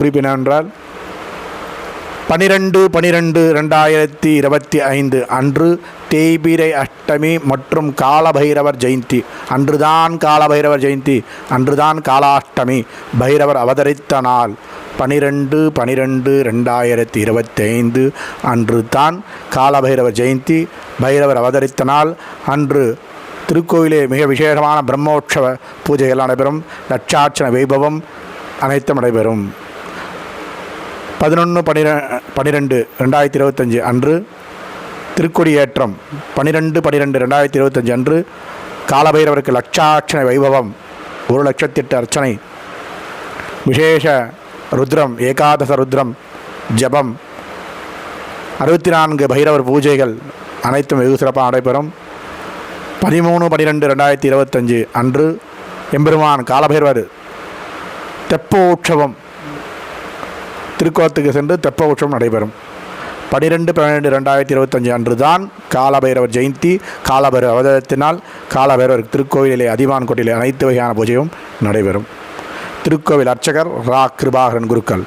குறிப்பு என்னவென்றால் 12/12/2025 அன்று தேய்பிரை அஷ்டமி மற்றும் காலபைரவர் ஜெயந்தி. அன்றுதான் காலபைரவர் ஜெயந்தி, அன்றுதான் காலாஷ்டமி. பைரவர் அவதரித்த நாள் 12/12/2025 அன்று தான் காலபைரவர் ஜெயந்தி. பைரவர் அவதரித்த நாள் அன்று திருக்கோயிலே மிக விசேஷமான பிரம்மோற்சவ பூஜைகள் நடைபெறும். லட்சார்ச்சன வைபவம் அனைத்தும் நடைபெறும். 11/12/2025 அன்று திருக்கொடியேற்றம். 12/12/2025 அன்று காலபைரவருக்கு லட்சார்ச்சனை வைபவம், 1,08,000 அர்ச்சனை, விசேஷ ருத்ரம், ஏகாதச ருத்ரம் ஜபம், 64 பைரவர் பூஜைகள் அனைத்தும் வெகு சிறப்பாக நடைபெறும். 13/12/2025 அன்று எம்பெருமான் காலபைரவர் தெப்ப உற்சவம், திருக்கோலத்துக்கு சென்று தெப்ப உற்சவம் நடைபெறும். 12/12/2025 அன்று தான் காலபைரவர் ஜெயந்தி. காலபைரவர் அவதரித்தினால் காலபைரவர் திருக்கோவிலிலே அதிவான் கோட்டிலே அனைத்து வகையான பூஜையும் நடைபெறும். திருக்கோவில் அர்ச்சகர் ரா. கிருபாகரன் குருக்கள்.